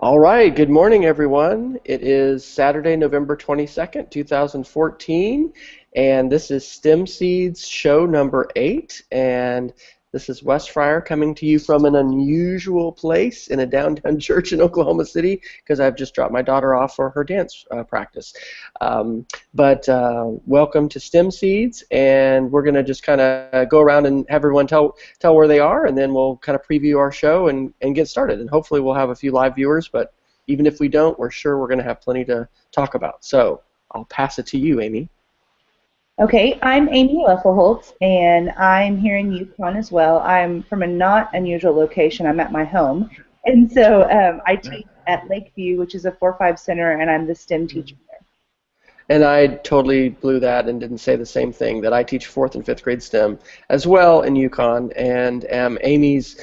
All right, good morning, everyone. It is Saturday, November 22nd, 2014, and this is STEMseeds show number 8, and this is Wes Fryer coming to you from an unusual place in a downtown church in Oklahoma City because I've just dropped my daughter off for her dance practice. But welcome to STEMseeds, and we're going to just kind of go around and have everyone tell where they are, and then we'll kind of preview our show and get started. And hopefully we'll have a few live viewers, but even if we don't, we're sure we're going to have plenty to talk about. So I'll pass it to you, Amy. Okay, I'm Amy Loeffelholz, and I'm here in Yukon as well. I'm from a not unusual location. I'm at my home, and so I teach at Lakeview, which is a 4-5 center, and I'm the STEM teacher there. And I totally blew that and didn't say the same thing, that I teach 4th and 5th grade STEM as well in Yukon, and Amy's,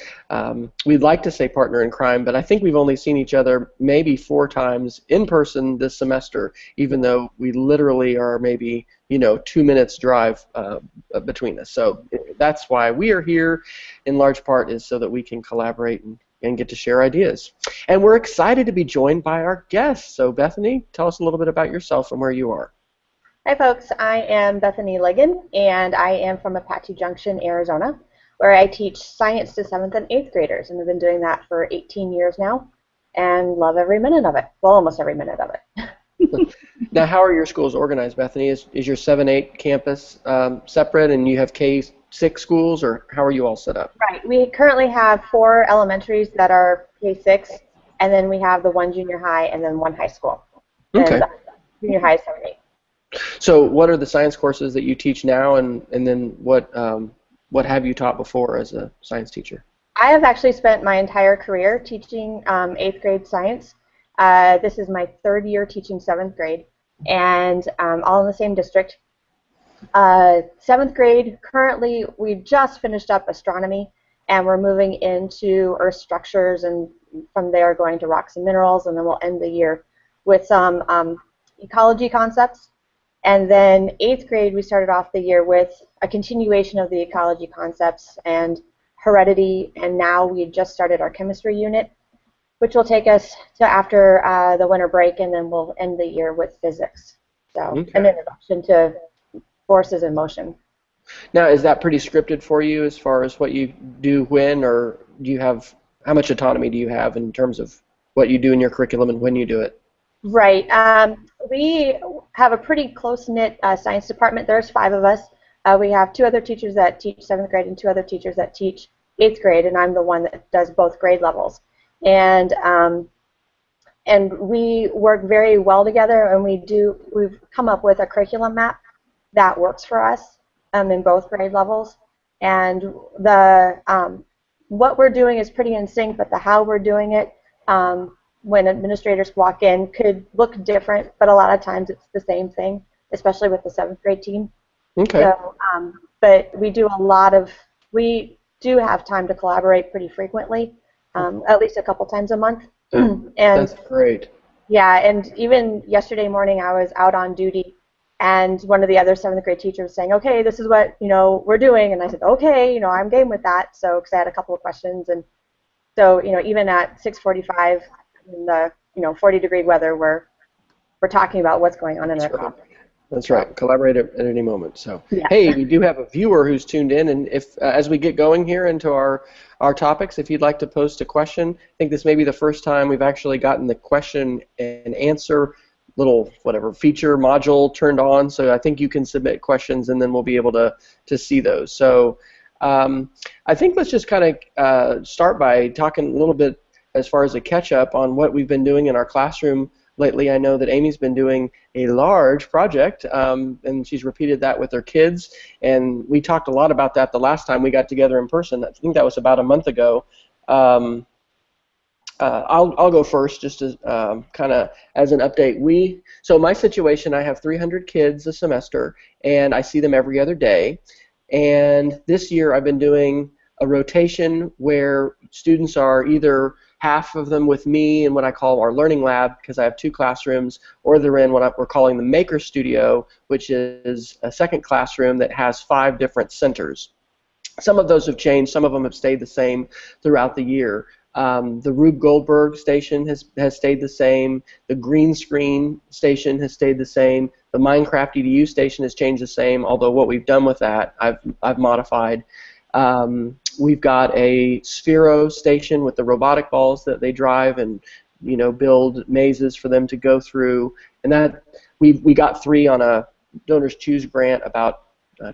we'd like to say partner in crime, but I think we've only seen each other maybe 4 times in person this semester, even though we literally are maybe 2 minutes drive between us. So that's why we are here in large part, is so that we can collaborate and get to share ideas. And we're excited to be joined by our guests. So Bethany, tell us a little bit about yourself and where you are. Hi folks, I am Bethany Ligon, and I am from Apache Junction, Arizona, where I teach science to 7th and 8th graders, and I've been doing that for 18 years now, and love every minute of it. Well, almost every minute of it. Now, how are your schools organized, Bethany? Is your 7-8 campus separate, and you have K-6 schools, or how are you all set up? Right. We currently have 4 elementaries that are K-6, and then we have the 1 junior high and then 1 high school. Okay. And junior high is 7-8. So what are the science courses that you teach now, and then what have you taught before as a science teacher? I have actually spent my entire career teaching 8th grade science. This is my 3rd year teaching 7th grade, and all in the same district. 7th grade, currently we just finished up astronomy, and we're moving into earth structures, and from there going to rocks and minerals, and then we'll end the year with some ecology concepts. And then 8th grade, we started off the year with a continuation of the ecology concepts and heredity, and now we just started our chemistry unit, which will take us to after the winter break, and then we'll end the year with physics. So Okay. An introduction to forces in motion. Now, is that pretty scripted for you as far as what you do when, or do you have, how much autonomy do you have in terms of what you do in your curriculum and when you do it? Right. We have a pretty close-knit science department. There's 5 of us. We have 2 other teachers that teach 7th grade and 2 other teachers that teach 8th grade, and I'm the one that does both grade levels. And we work very well together, and we've come up with a curriculum map that works for us in both grade levels. And the what we're doing is pretty in sync, but the how we're doing it, when administrators walk in, could look different, but a lot of times it's the same thing, especially with the 7th grade team. Okay. So, but we do have time to collaborate pretty frequently, at least a couple times a month. And that's great. Yeah, and even yesterday morning I was out on duty, and one of the other 7th grade teachers was saying, okay, this is what we're doing, and I said, okay, I'm game with that. So because I had a couple of questions, and so even at 6:45 in the 40-degree weather, we're talking about what's going on in our classroom. That's right. Collaborate at any moment. So, yeah. Hey, we do have a viewer who's tuned in, and if as we get going here into our topics, if you'd like to post a question, I think this may be the first time we've actually gotten the question and answer little feature module turned on. So I think you can submit questions, and then we'll be able to see those. So I think let's just kind of start by talking a little bit as far as a catch-up on what we've been doing in our classroom lately. I know that Amy's been doing a large project, and she's repeated that with her kids, and we talked a lot about that the last time we got together in person. I think that was about a month ago. I'll go first just as kind of as an update. So my situation, I have 300 kids a semester, and I see them every other day. And this year I've been doing a rotation where students are either half of them with me in what I call our learning lab, because I have 2 classrooms, or they're in what we're calling the Maker Studio, which is a second classroom that has 5 different centers. Some of those have changed, some of them have stayed the same throughout the year. The Rube Goldberg station has stayed the same. The green screen station has stayed the same. The Minecraft EDU station has changed the same, although what we've done with that I've modified. We've got a Sphero station with the robotic balls that they drive and build mazes for them to go through. And that we got 3 on a Donors Choose grant about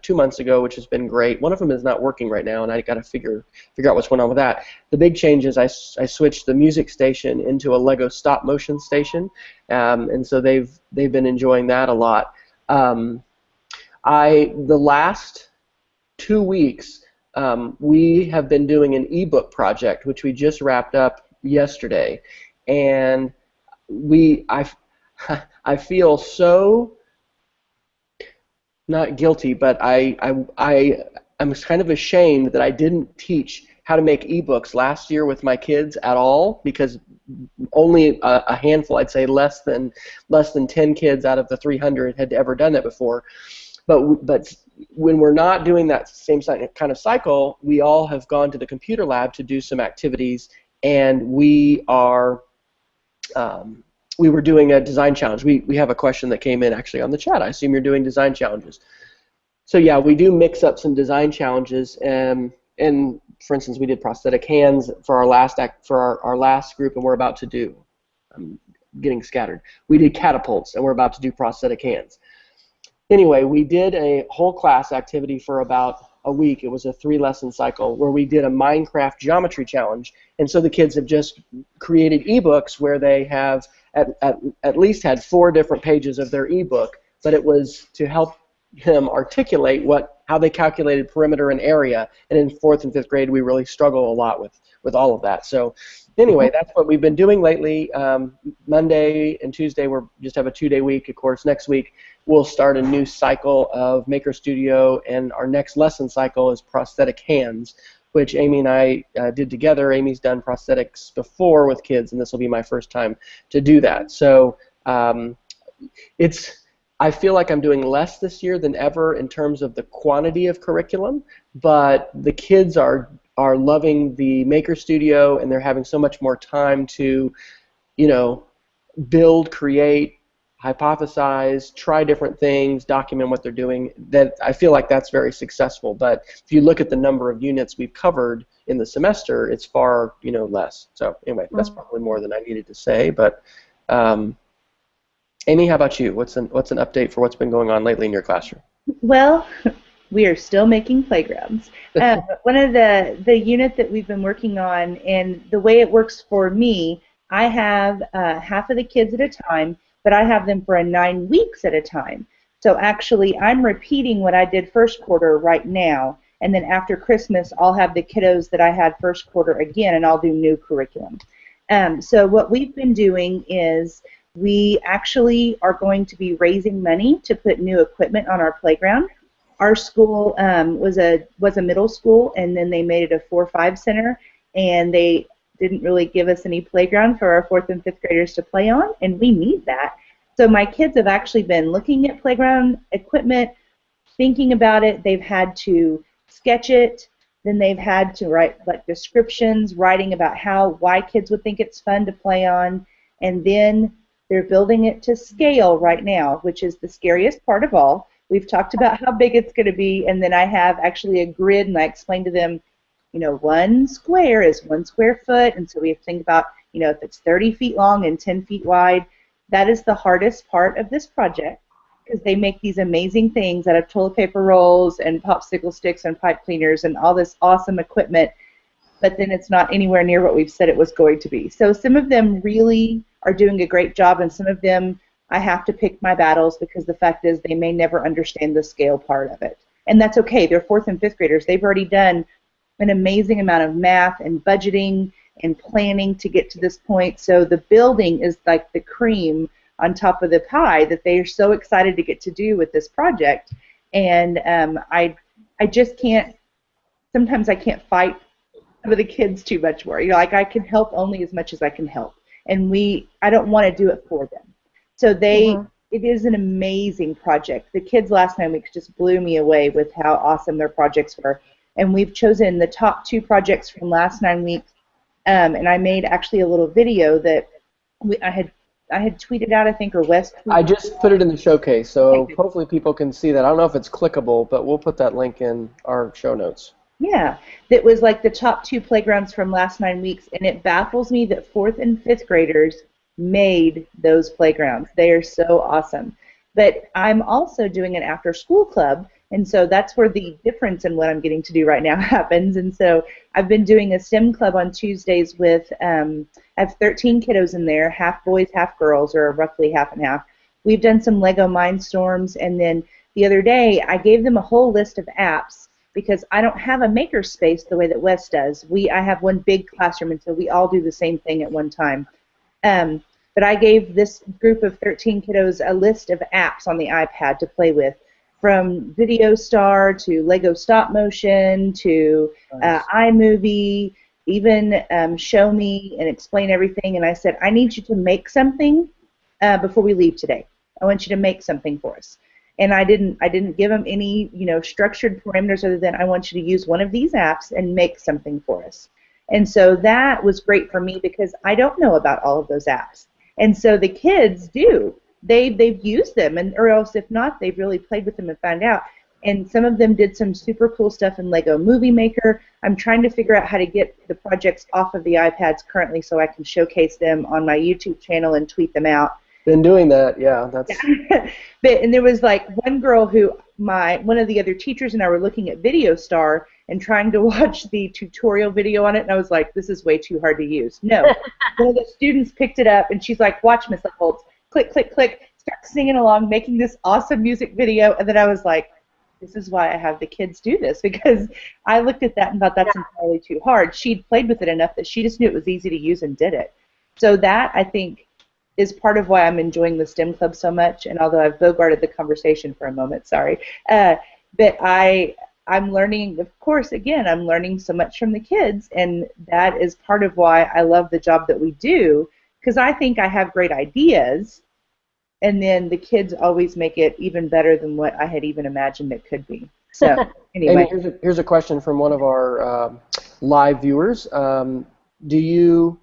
2 months ago, which has been great. One of them is not working right now, and I got to figure out what's going on with that. The big change is I switched the music station into a Lego stop motion station, and so they've been enjoying that a lot. The last 2 weeks we have been doing an ebook project, which we just wrapped up yesterday, and I feel so not guilty, but I'm kind of ashamed that I didn't teach how to make ebooks last year with my kids at all, because only a handful, I'd say less than 10 kids out of the 300 had ever done that before. But when we're not doing that same kind of cycle, we all have gone to the computer lab to do some activities, and we were doing a design challenge. We have a question that came in actually on the chat. I assume you're doing design challenges. So yeah, we do mix up some design challenges, and for instance, we did prosthetic hands for our last our last group, and we're about to do. I'm getting scattered. We did catapults, and we're about to do prosthetic hands. Anyway, we did a whole class activity for about a week. It was a 3-lesson cycle where we did a Minecraft geometry challenge, and so the kids have just created ebooks where they have at least had 4 different pages of their ebook, but it was to help them articulate how they calculated perimeter and area, and in 4th and 5th grade we really struggle a lot with all of that. So anyway, that's what we've been doing lately. Monday and Tuesday we just have a 2-day week. Of course, next week we'll start a new cycle of Maker Studio, and our next lesson cycle is prosthetic hands, which Amy and I did together. Amy's done prosthetics before with kids, and this will be my first time to do that. So I feel like I'm doing less this year than ever in terms of the quantity of curriculum, but the kids are loving the Maker Studio, and they're having so much more time to, build, create, hypothesize, try different things, document what they're doing. That I feel like that's very successful. But if you look at the number of units we've covered in the semester, it's far less. So anyway, that's probably more than I needed to say. But Amy, how about you? What's an update for what's been going on lately in your classroom? Well, we are still making playgrounds. One of the unit that we've been working on, and the way it works for me, I have half of the kids at a time, but I have them for 9 weeks at a time. So actually, I'm repeating what I did first quarter right now, and then after Christmas, I'll have the kiddos that I had first quarter again, and I'll do new curriculum. So what we've been doing is we actually are going to be raising money to put new equipment on our playground. Our school was a middle school, and then they made it a 4-5 center, and they didn't really give us any playground for our 4th and 5th graders to play on, and we need that. So my kids have actually been looking at playground equipment, thinking about it. They've had to sketch it, then they've had to write descriptions, writing about why kids would think it's fun to play on, and then they're building it to scale right now, which is the scariest part of all. We've talked about how big it's going to be, and then I have actually a grid, and I explained to them, 1 square is 1 square foot, and so we have to think about, if it's 30 feet long and 10 feet wide. That is the hardest part of this project, because they make these amazing things out of toilet paper rolls and popsicle sticks and pipe cleaners and all this awesome equipment, but then it's not anywhere near what we've said it was going to be. So some of them really are doing a great job, and some of them I have to pick my battles, because the fact is they may never understand the scale part of it. And that's okay. They're 4th and 5th graders. They've already done an amazing amount of math and budgeting and planning to get to this point. So the building is like the cream on top of the pie that they are so excited to get to do with this project. And I just can't, sometimes I can't fight with the kids too much more. I can help only as much as I can help. And I don't want to do it for them. So it is an amazing project. The kids last 9 weeks just blew me away with how awesome their projects were. And we've chosen the top 2 projects from last 9 weeks And I made actually a little video that I had tweeted out, I think, or Wes tweeted. I just put it in the showcase, so Okay. hopefully people can see that. I don't know if it's clickable, but we'll put that link in our show notes. Yeah, that was like the top 2 playgrounds from last 9 weeks, and it baffles me that 4th and 5th graders made those playgrounds. They are so awesome. But I'm also doing an after-school club, and so that's where the difference in what I'm getting to do right now happens. And so I've been doing a STEM club on Tuesdays with, I have 13 kiddos in there, half boys, half girls, or roughly half and half. We've done some Lego Mindstorms, and then the other day I gave them a whole list of apps because I don't have a maker space the way that Wes does. I have one big classroom, and so we all do the same thing at one time. But I gave this group of 13 kiddos a list of apps on the iPad to play with, from Video Star to Lego Stop Motion to iMovie, even Show Me and Explain Everything. And I said, I need you to make something before we leave today. I want you to make something for us. And I didn't give them any, structured parameters other than I want you to use one of these apps and make something for us. And so that was great for me because I don't know about all of those apps. And so the kids do. They've used them, or else if not, they've really played with them and found out. And some of them did some super cool stuff in Lego Movie Maker. I'm trying to figure out how to get the projects off of the iPads currently so I can showcase them on my YouTube channel and tweet them out. Been doing that, yeah. That's. And there was like one girl who one of the other teachers and I were looking at Video Star and trying to watch the tutorial video on it, and I was like, this is way too hard to use. No. One of the students picked it up, and she's like, watch, Miss Loeffelholz. Click, click, click, start singing along, making this awesome music video, and then I was like, this is why I have the kids do this, because I looked at that and thought that's entirely too hard. She'd played with it enough that she just knew it was easy to use and did it. So that, I think, is part of why I'm enjoying the STEM Club so much, and although I've bogarted the conversation for a moment, sorry, but I'm learning, of course, again, I'm learning so much from the kids, and that is part of why I love the job that we do, because I think I have great ideas, and then the kids always make it even better than what I had even imagined it could be. So, anyway. Amy, here's a question from one of our live viewers. Do you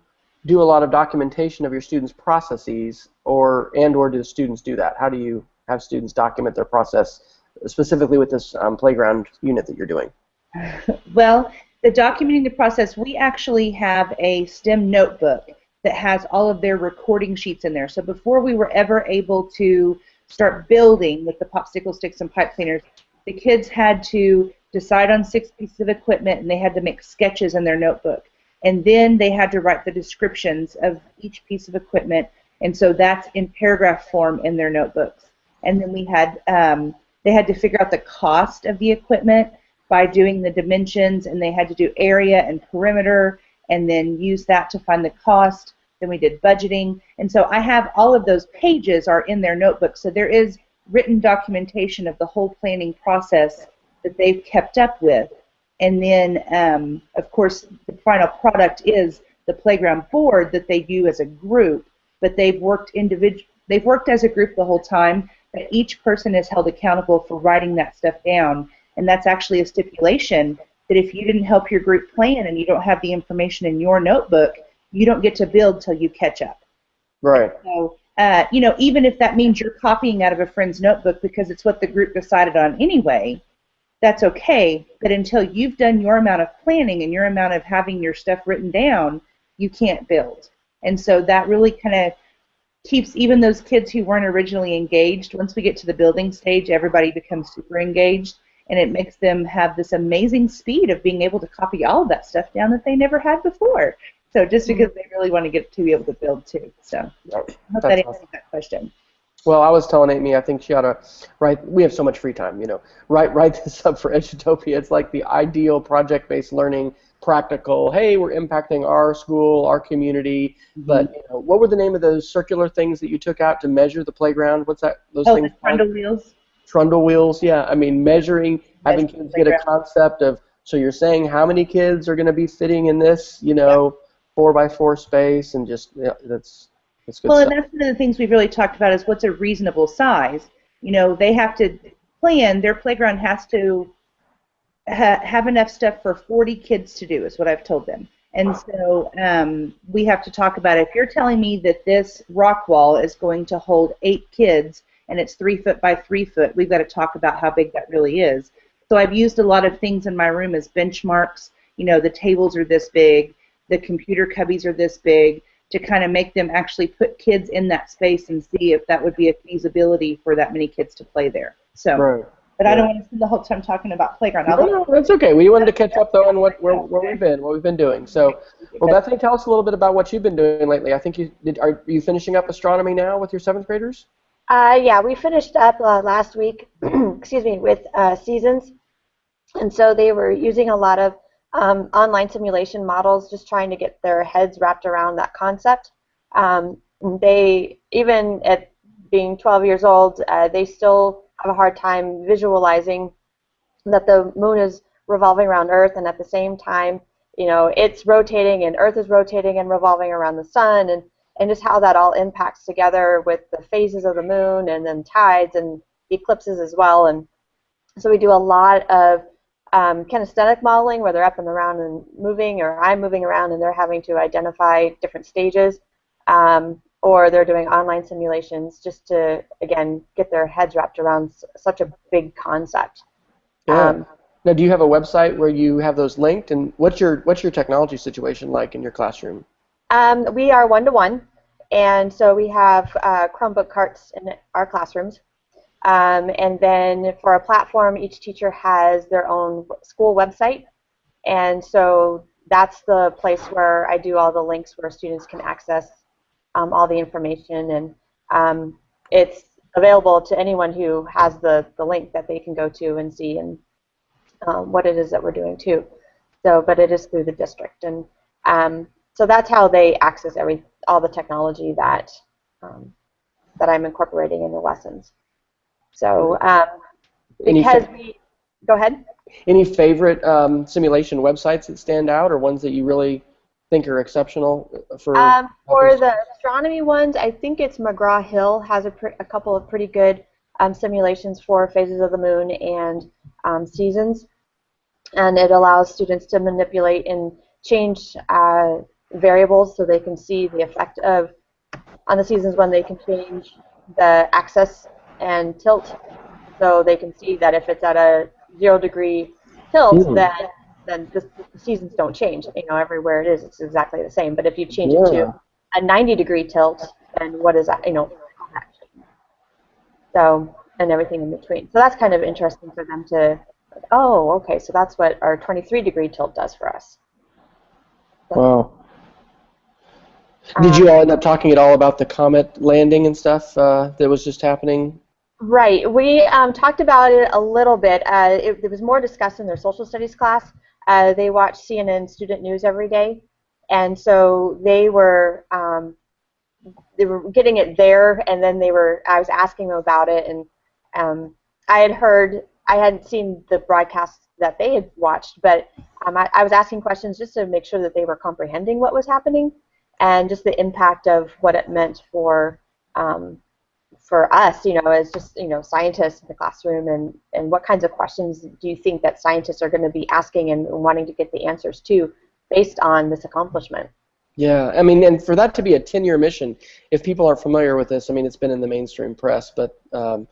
do a lot of documentation of your students' processes, or do the students do that? How do you have students document their process, specifically with this playground unit that you're doing? Well, the documenting the process, we actually have a STEM notebook that has all of their recording sheets in there. So before we were ever able to start building with the popsicle sticks and pipe cleaners, the kids had to decide on 6 pieces of equipment, and they had to make sketches in their notebook. And then they had to write the descriptions of each piece of equipment, and so that's in paragraph form in their notebooks. And then we had they had to figure out the cost of the equipment by doing the dimensions, and they had to do area and perimeter, and then use that to find the cost. Then we did budgeting, and so I have all of those pages are in their notebook, so there is written documentation of the whole planning process that they've kept up with. And then, of course, the final product is the playground board that they do as a group, but they've worked as a group the whole time, but each person is held accountable for writing that stuff down, and that's actually a stipulation that if you didn't help your group plan and you don't have the information in your notebook, you don't get to build till you catch up. Right. So, even if that means you're copying out of a friend's notebook because it's what the group decided on anyway, that's okay, but until you've done your amount of planning and your amount of having your stuff written down, you can't build. And so that really kind of keeps even those kids who weren't originally engaged, once we get to the building stage, everybody becomes super engaged, and it makes them have this amazing speed of being able to copy all of that stuff down that they never had before. So just because they really want to get to be able to build too. So I hope that answers that question. Well, I was telling Amy, I think she ought to write. We have so much free time, Write this up for Edutopia. It's like the ideal project-based learning, practical. Hey, we're impacting our school, our community. But what were the name of those circular things that you took out to measure the playground? What's that? Those things? The trundle wheels. Trundle wheels. Yeah. I mean, measuring, having kids get a concept of. So you're saying how many kids are going to be fitting in this, 4x4 space, and just that's. Well, and that's one of the things we've really talked about is what's a reasonable size. They have to plan, their playground has to have enough stuff for 40 kids to do, is what I've told them. And so we have to talk about it. If you're telling me that this rock wall is going to hold 8 kids and it's 3 foot by 3 foot, we've got to talk about how big that really is. So I've used a lot of things in my room as benchmarks. You know, the tables are this big, the computer cubbies are this big, to kind of make them actually put kids in that space and see if that would be a feasibility for that many kids to play there. So. Right. But I don't want to spend the whole time talking about playground. No, that's okay. We wanted to catch up though on what we've been doing. So, well, Bethany, tell us a little bit about what you've been doing lately. I think are you finishing up astronomy now with your 7th graders? Yeah, we finished up last week. Excuse me, with seasons, and so they were using a lot of online simulation models, just trying to get their heads wrapped around that concept. They, even at being 12 years old, they still have a hard time visualizing that the moon is revolving around Earth, and at the same time, you know, it's rotating and Earth is rotating and revolving around the sun, and just how that all impacts together with the phases of the moon and then tides and eclipses as well. And so we do a lot of kinesthetic modeling where they're up and around and moving, or I'm moving around and they're having to identify different stages. Or they're doing online simulations just to, again, get their heads wrapped around such a big concept. Yeah. Now, do you have a website where you have those linked? And what's your technology situation like in your classroom? We are 1-to-1, and so we have Chromebook carts in our classrooms. And then for our platform, each teacher has their own school website, and so that's the place where I do all the links where students can access all the information, and it's available to anyone who has the link that they can go to and see and what it is that we're doing too. So, but it is through the district, and so that's how they access all the technology that that I'm incorporating in the lessons. So because go ahead. Any favorite simulation websites that stand out, or ones that you really think are exceptional for the astronomy ones? I think it's McGraw-Hill has a couple of pretty good simulations for phases of the moon and seasons, and it allows students to manipulate and change variables so they can see the effect of on the seasons when they can change the axis and tilt, so they can see that if it's at a 0-degree tilt, then the seasons don't change. You know, everywhere it is, it's exactly the same. But if you change it to a 90-degree tilt, then what is that? You know, so, and everything in between. So that's kind of interesting for them to, oh, okay, so that's what our 23-degree tilt does for us. So, wow. Did you all end up talking at all about the comet landing and stuff that was just happening? Right. We talked about it a little bit. It was more discussed in their social studies class. They watch CNN Student News every day, and so they were getting it there, and then I was asking them about it, and I hadn't seen the broadcast that they had watched, but I was asking questions just to make sure that they were comprehending what was happening, and just the impact of what it meant for us, you know, as just, you know, scientists in the classroom, and what kinds of questions do you think that scientists are going to be asking and wanting to get the answers to based on this accomplishment? Yeah, I mean, and for that to be a 10-year mission, if people aren't familiar with this, I mean, it's been in the mainstream press, but a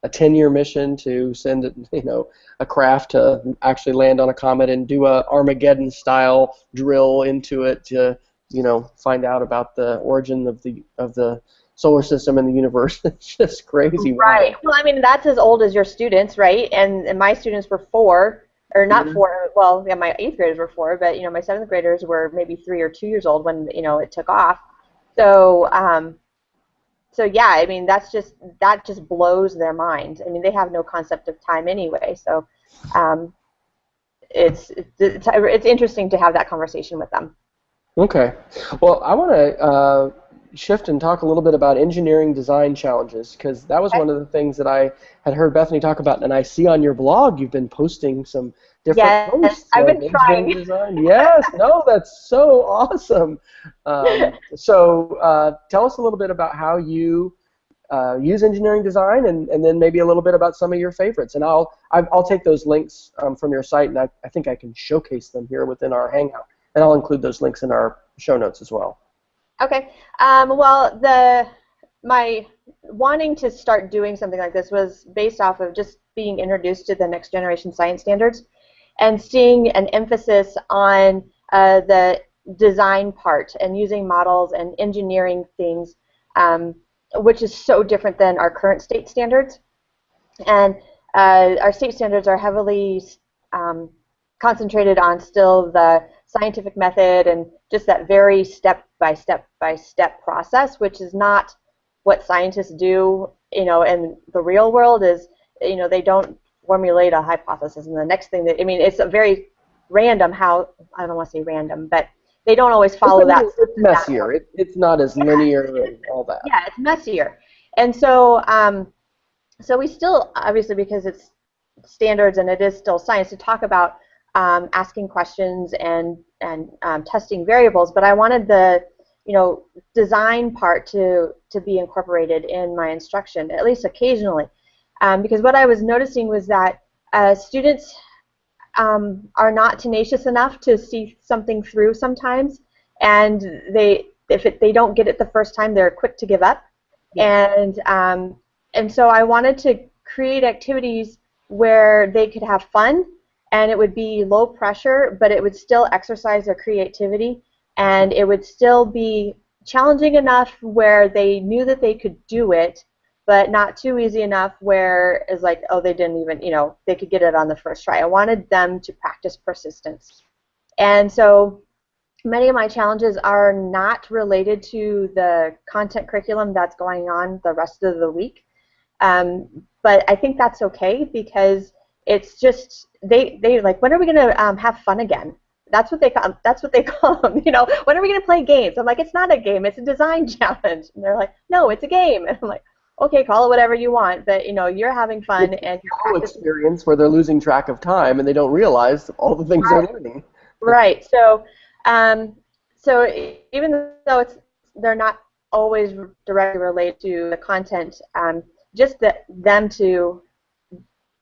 10-year mission to send, you know, a craft to actually land on a comet and do a Armageddon-style drill into it to, you know, find out about the origin of the solar system and the universe. It's just crazy. Right. Wow. Well, I mean, that's as old as your students, right? And my students were 4, or not 4. Well, yeah, my 8th graders were 4, but, you know, my 7th graders were maybe 3 or 2 years old when, you know, it took off. So, so yeah, I mean, that just blows their mind. I mean, they have no concept of time anyway. So, it's interesting to have that conversation with them. Okay. Well, I want to shift and talk a little bit about engineering design challenges, because that was one of the things that I had heard Bethany talk about, and I see on your blog you've been posting some different posts. I've been trying. Design. Yes, no, that's so awesome. So tell us a little bit about how you use engineering design, and then maybe a little bit about some of your favorites. And I'll take those links from your site, and I think I can showcase them here within our Hangout. and I'll include those links in our show notes as well. Okay. Well, my wanting to start doing something like this was based off of just being introduced to the next generation science standards and seeing an emphasis on the design part and using models and engineering things, which is so different than our current state standards. And our state standards are heavily concentrated on still the scientific method and just that very step-by-step process, which is not what scientists do, in the real world. Is, they don't formulate a hypothesis and the next thing it's a very random I don't want to say random, but they don't always follow that. It's messier. It's not as linear and all that. Yeah, it's messier. And so, so we still, obviously, because it's standards and it is still science, to talk about asking questions and testing variables, but I wanted the design part to be incorporated in my instruction, at least occasionally, because what I was noticing was that students are not tenacious enough to see something through sometimes, and if they don't get it the first time, they're quick to give up. Yeah. And so I wanted to create activities where they could have fun, and it would be low pressure, but it would still exercise their creativity, and it would still be challenging enough where they knew that they could do it, but not too easy enough where it's like, oh, they didn't even, they could get it on the first try. I wanted them to practice persistence. And so many of my challenges are not related to the content curriculum that's going on the rest of the week. But I think that's okay, because it's just, they like, when are we going to have fun again? That's what they call them. When are we going to play games? I'm like, it's not a game, it's a design challenge. And they're like, no, it's a game. And I'm like, okay, call it whatever you want, but you're having fun. It's and a whole experience where they're losing track of time and they don't realize all the things they're learning. Right. So, so even though they're not always directly related to the content, just them to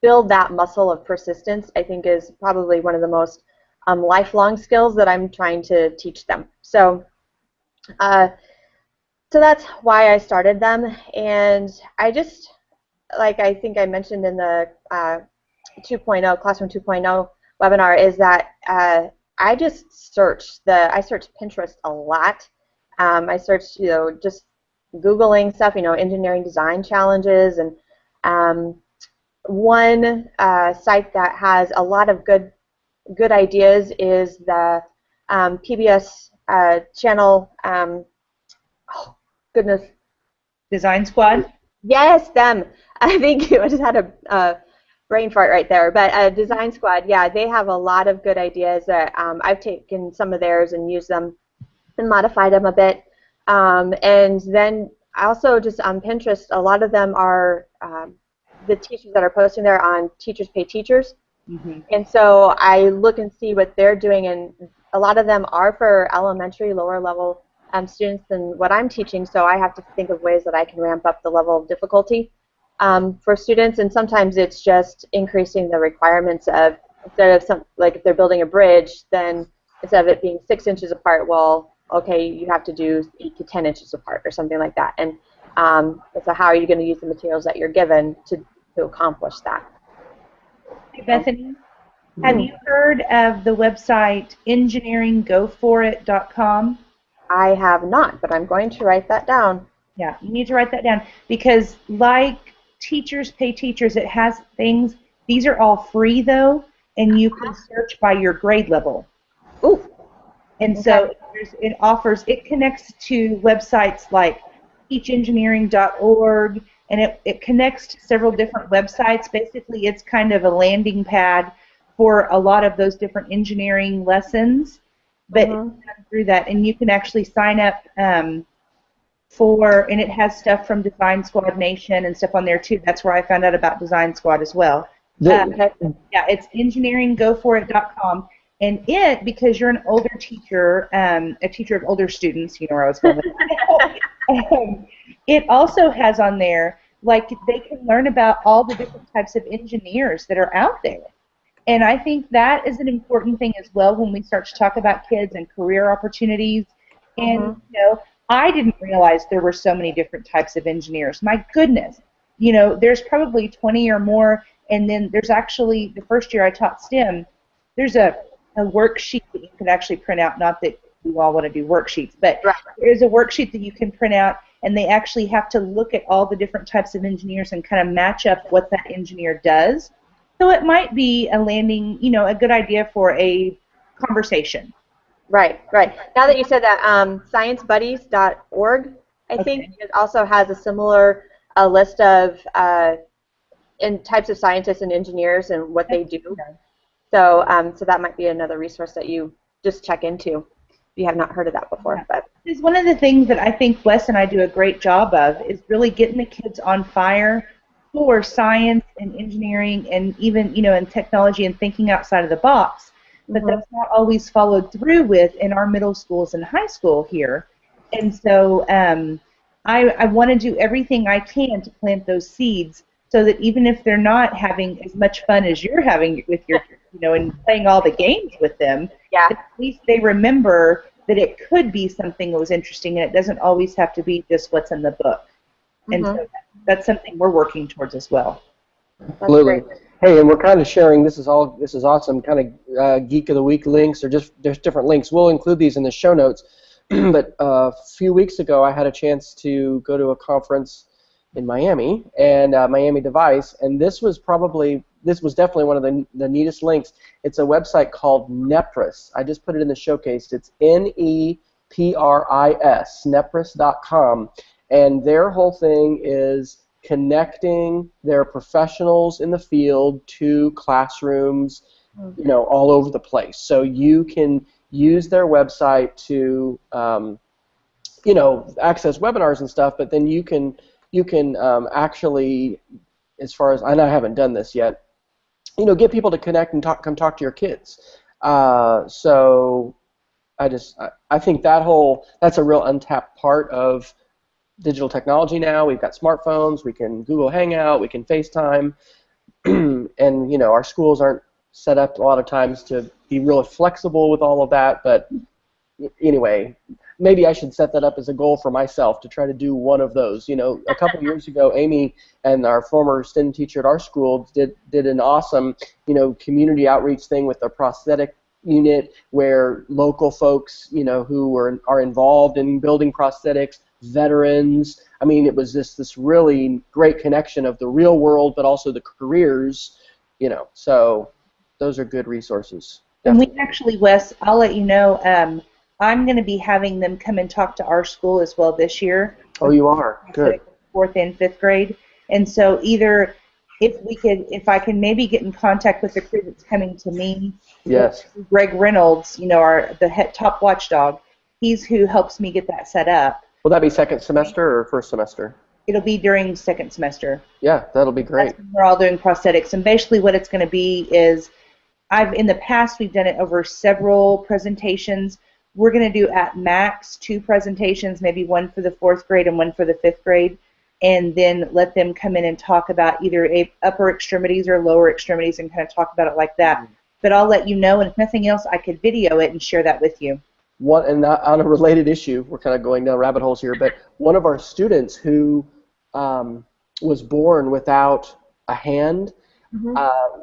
build that muscle of persistence, I think, is probably one of the most lifelong skills that I'm trying to teach them. So, so that's why I started them, and I just, like I think I mentioned in the 2.0 Classroom 2.0 webinar, is that I just search Pinterest a lot. I searched, just Googling stuff, engineering design challenges, and one site that has a lot of good ideas is the PBS channel. Oh goodness. Design Squad. Yes, them. I think I just had a brain fart right there. But Design Squad, yeah, they have a lot of good ideas that I've taken some of theirs and used them and modified them a bit. And then also just on Pinterest, a lot of them are the teachers that are posting there on Teachers Pay Teachers. Mm-hmm. And so I look and see what they're doing, and a lot of them are for elementary, lower level students than what I'm teaching, so I have to think of ways that I can ramp up the level of difficulty for students, and sometimes it's just increasing the requirements of, instead of like if they're building a bridge, then instead of it being 6 inches apart, well, okay, you have to do 8 to 10 inches apart or something like that. And so how are you going to use the materials that you're given to accomplish that? Hey, Bethany, have you heard of the website engineeringgoforit.com? I have not, but I'm going to write that down. Yeah, you need to write that down, because like Teachers Pay Teachers, it has things. These are all free, though, and you can search by your grade level. Ooh. And so it connects to websites like teachengineering.org, and it connects to several different websites. Basically, it's kind of a landing pad for a lot of those different engineering lessons. But through that, and you can actually sign up and it has stuff from Design Squad Nation and stuff on there too. That's where I found out about Design Squad as well. Yeah, it's engineeringgoforit.com, and because you're an older teacher, a teacher of older students, you know where I was going with that. It also has on there, like, they can learn about all the different types of engineers that are out there. And I think that is an important thing as well when we start to talk about kids and career opportunities. And, I didn't realize there were so many different types of engineers. My goodness. There's probably 20 or more. And then there's actually, the first year I taught STEM, there's a worksheet that you can actually print out. Not that we all want to do worksheets, but there's a worksheet that you can print out, and they actually have to look at all the different types of engineers and kind of match up what that engineer does. So it might be a landing, a good idea for a conversation. Right. Now that you said that, sciencebuddies.org, I think, it also has a similar list of types of scientists and engineers and what they do. So, so that might be another resource that you just check into if you have not heard of that before. But it's one of the things that I think Wes and I do a great job of is really getting the kids on fire for science and engineering and even, in technology and thinking outside of the box. But that's not always followed through with in our middle schools and high school here. And so I want to do everything I can to plant those seeds so that even if they're not having as much fun as you're having with your, and playing all the games with them, at least they remember that it could be something that was interesting and it doesn't always have to be just what's in the book. And so that's something we're working towards as well. Absolutely. Hey, and we're kind of sharing. This is awesome. Kind of Geek of the Week links, or just there's different links. We'll include these in the show notes. But a few weeks ago, I had a chance to go to a conference in Miami, and Miami Device, and this was definitely one of the neatest links. It's a website called Nepris. I just put it in the showcase. It's NEPRIS, nepris.com, and their whole thing is connecting their professionals in the field to classrooms, all over the place. So you can use their website to, access webinars and stuff, but then you can actually, as far as, and I haven't done this yet, get people to connect and come talk to your kids. So I think that's a real untapped part of digital technology now. We've got smartphones, we can Google Hangout, we can FaceTime, and our schools aren't set up a lot of times to be really flexible with all of that, but anyway, maybe I should set that up as a goal for myself to try to do one of those. A couple of years ago, Amy and our former STEM teacher at our school did an awesome, community outreach thing with the prosthetic unit where local folks, who are involved in building prosthetics, veterans. I mean, it was this really great connection of the real world, but also the careers, so those are good resources. Definitely. And we actually, Wes, I'll let you know, I'm going to be having them come and talk to our school as well this year. Oh, you are? Good. 4th and 5th grade. And so either if I can maybe get in contact with the crew that's coming to me. Yes. Greg Reynolds, the top watchdog, he's who helps me get that set up. Will that be second semester or first semester? It'll be during second semester. Yeah, that'll be great. We're all doing prosthetics. And basically what it's going to be is, in the past, we've done it over several presentations. We're going to do at max 2 presentations, maybe one for the 4th grade and one for the 5th grade, and then let them come in and talk about either upper extremities or lower extremities and kind of talk about it like that. But I'll let you know, and if nothing else, I could video it and share that with you. And on a related issue, we're kind of going down rabbit holes here, but one of our students who was born without a hand,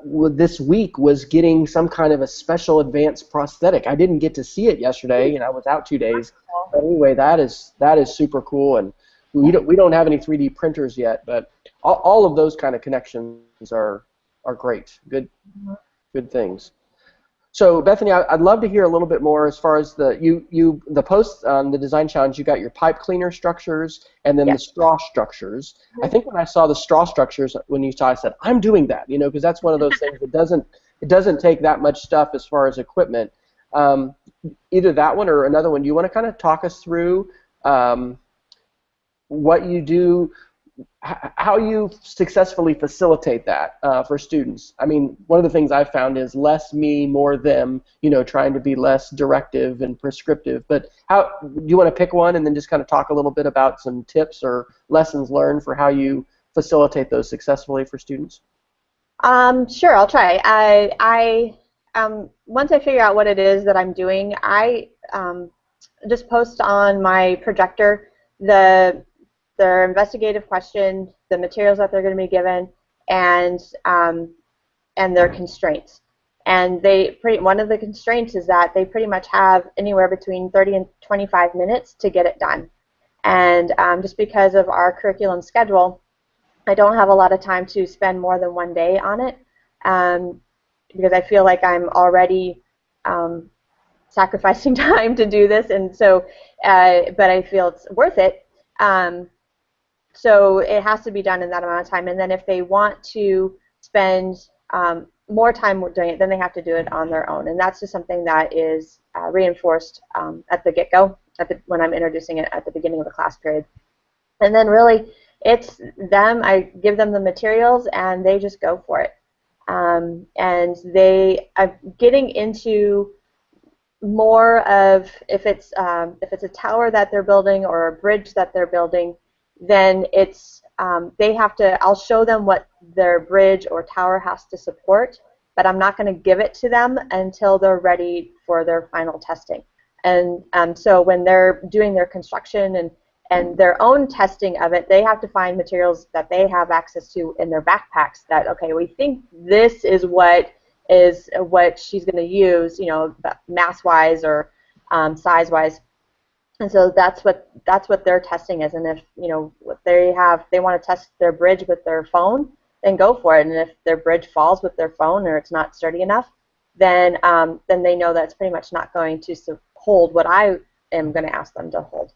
this week was getting some kind of a special advanced prosthetic. I didn't get to see it yesterday, and I was out 2 days. But anyway, that is super cool, and we don't have any 3D printers yet, but all of those kind of connections are great, good things. So Bethany, I'd love to hear a little bit more as far as the post on the design challenge. You got your pipe cleaner structures and then the straw structures. I think when I saw the straw structures, when you saw, I said, I'm doing that, because that's one of those things that doesn't take that much stuff as far as equipment. Either that one or another one. Do you want to kind of talk us through what you do, how you successfully facilitate that for students? I mean, one of the things I've found is less me, more them, trying to be less directive and prescriptive. But do you want to pick one and then just kind of talk a little bit about some tips or lessons learned for how you facilitate those successfully for students? Sure, I'll try. Once I figure out what it is that I'm doing, I just post on my projector their investigative question, the materials that they're going to be given, and their constraints. And one of the constraints is that they pretty much have anywhere between 30 and 25 minutes to get it done. And just because of our curriculum schedule, I don't have a lot of time to spend more than one day on it, because I feel like I'm already sacrificing time to do this, and so, but I feel it's worth it. So it has to be done in that amount of time, and then if they want to spend more time doing it, then they have to do it on their own, and that's just something that is reinforced at the get-go, when I'm introducing it at the beginning of the class period. And then really, it's them. I give them the materials, and they just go for it. And they are getting into more of, if it's a tower that they're building or a bridge that they're building, then it's they have to. I'll show them what their bridge or tower has to support, but I'm not going to give it to them until they're ready for their final testing. And so when they're doing their construction and their own testing of it, they have to find materials that they have access to in their backpacks that, okay, we think this is what she's going to use, you know, mass-wise or size-wise. And so that's what their testing is. And if, you know, they want to test their bridge with their phone, then go for it. And if their bridge falls with their phone or it's not sturdy enough, then they know that it's pretty much not going to hold what I am going to ask them to hold.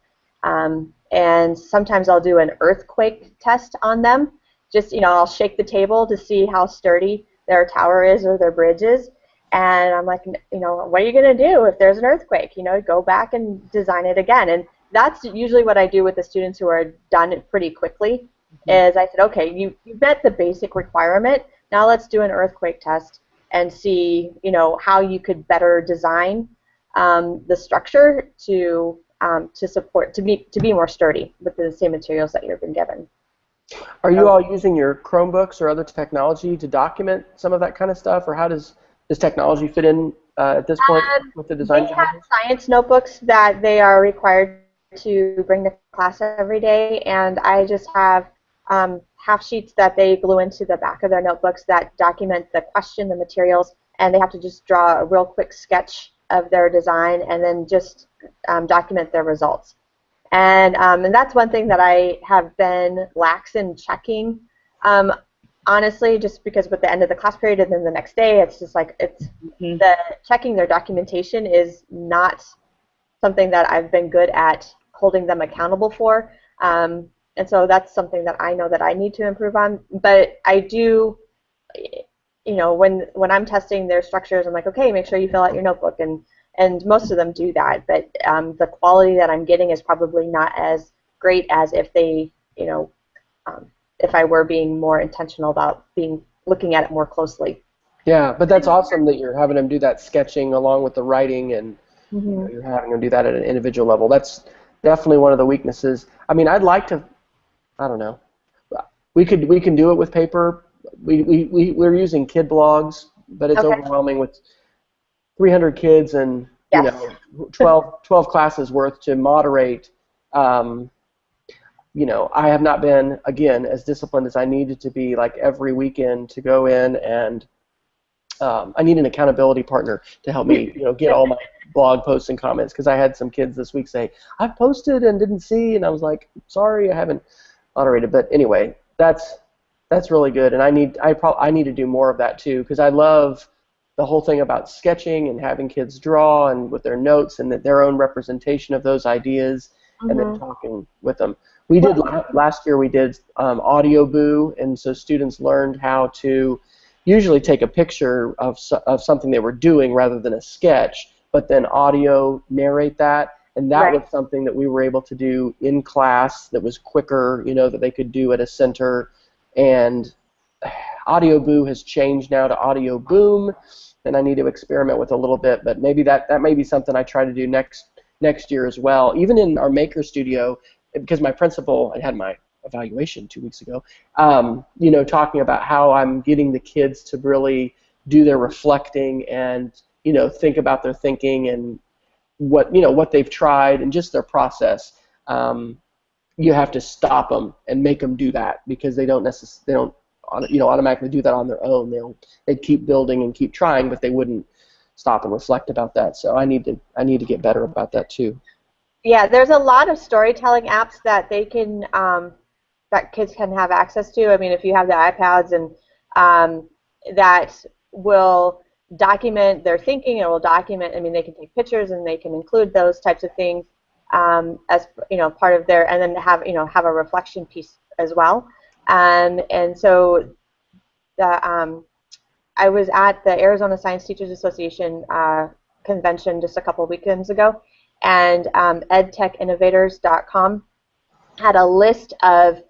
And sometimes I'll do an earthquake test on them. Just, you know, I'll shake the table to see how sturdy their tower is or their bridge is. And I'm like, you know, what are you going to do if there's an earthquake? You know, go back and design it again. And that's usually what I do with the students who are done it pretty quickly. Is I said, okay, you met the basic requirement. Now let's do an earthquake test and see, you know, how you could better design the structure to be more sturdy with the same materials that you've been given. Are you all using your Chromebooks or other technology to document some of that kind of stuff, or how does technology fit in at this point with the design? They have science notebooks that they are required to bring to class every day, and I just have half sheets that they glue into the back of their notebooks that document the question, the materials, and they have to just draw a real quick sketch of their design and then just document their results. And that's one thing that I have been lax in checking. Honestly, just because with the end of the class period and then the next day, it's just like checking their documentation is not something that I've been good at holding them accountable for. And so that's something that I know that I need to improve on. But I do, you know, when I'm testing their structures, I'm like, okay, make sure you fill out your notebook, and most of them do that. But the quality that I'm getting is probably not as great as if they, you know, if I were being more intentional about looking at it more closely. Yeah, but that's awesome that you're having them do that sketching along with the writing, and you know, you're having them do that at an individual level. That's definitely one of the weaknesses. I mean, I'd like to, I don't know, we can do it with paper. We're using kid blogs, but it's overwhelming with 300 kids and you know 12 classes worth to moderate. You know, I have not been, again, as disciplined as I needed to be, like every weekend to go in, and I need an accountability partner to help me, you know, get all my blog posts and comments, because I had some kids this week say, I've posted and didn't see, and I was like, sorry, I haven't moderated. But anyway, that's really good, and I need to do more of that too, because I love the whole thing about sketching and having kids draw and with their notes and their own representation of those ideas, and then talking with them. We did last year. We did audio boo, and so students learned how to usually take a picture of something they were doing rather than a sketch, but then audio narrate that, and that was something that we were able to do in class that was quicker, you know, that they could do at a center. And audio boo has changed now to audio boom, and I need to experiment with a little bit, but maybe that may be something I try to do next year as well. Even in our maker studio, because my principal, I had my evaluation 2 weeks ago, talking about how I'm getting the kids to really do their reflecting and, think about their thinking and what they've tried and just their process. You have to stop them and make them do that because they don't automatically do that on their own. They'd keep building and keep trying, but they wouldn't stop and reflect about that. So I need to get better about that too. Yeah, there's a lot of storytelling apps that they can that kids can have access to. I mean, if you have the iPads and that will document their thinking, it will document. I mean, they can take pictures and they can include those types of things as part of their, and then have a reflection piece as well. And so I was at the Arizona Science Teachers Association convention just a couple weekends ago, and edtechinnovators.com had a list of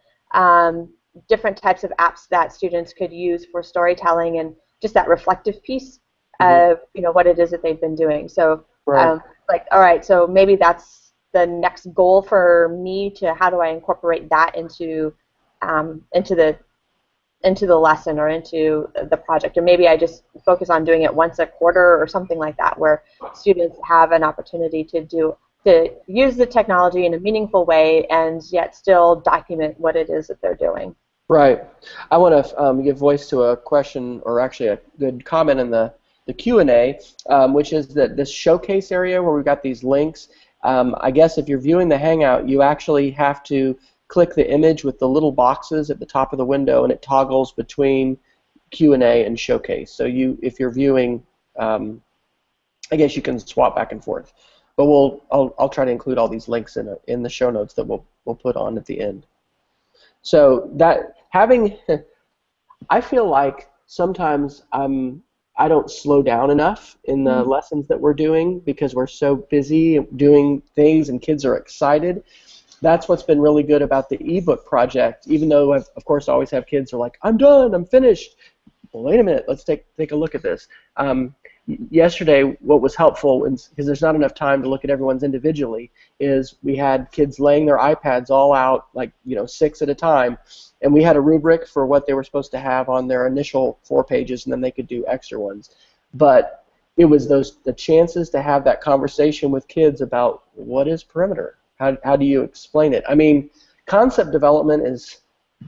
different types of apps that students could use for storytelling and just that reflective piece of what it is that they've been doing. So right. All right, so maybe that's the next goal for me to how do I incorporate that into the lesson or into the project, or maybe I just focus on doing it once a quarter or something like that, where students have an opportunity to use the technology in a meaningful way and yet still document what it is that they're doing. Right. I want to give voice to a question, or actually a good comment in the Q&A, which is that this showcase area where we've got these links, I guess if you're viewing the Hangout, you actually have to click the image with the little boxes at the top of the window, and it toggles between Q&A and showcase. So if you're viewing, I guess you can swap back and forth. But I'll try to include all these links in the show notes that we'll put on at the end. So I feel like sometimes I don't slow down enough in the lessons that we're doing because we're so busy doing things and kids are excited. That's what's been really good about the ebook project, even though I've, of course, always have kids who are like, I'm done, I'm finished. Well, wait a minute, let's take a look at this. Yesterday, what was helpful, because there's not enough time to look at everyone's individually, is we had kids laying their iPads all out, 6 at a time, and we had a rubric for what they were supposed to have on their initial 4 pages, and then they could do extra ones. But it was the chances to have that conversation with kids about what is perimeter. How do you explain it? I mean, concept development is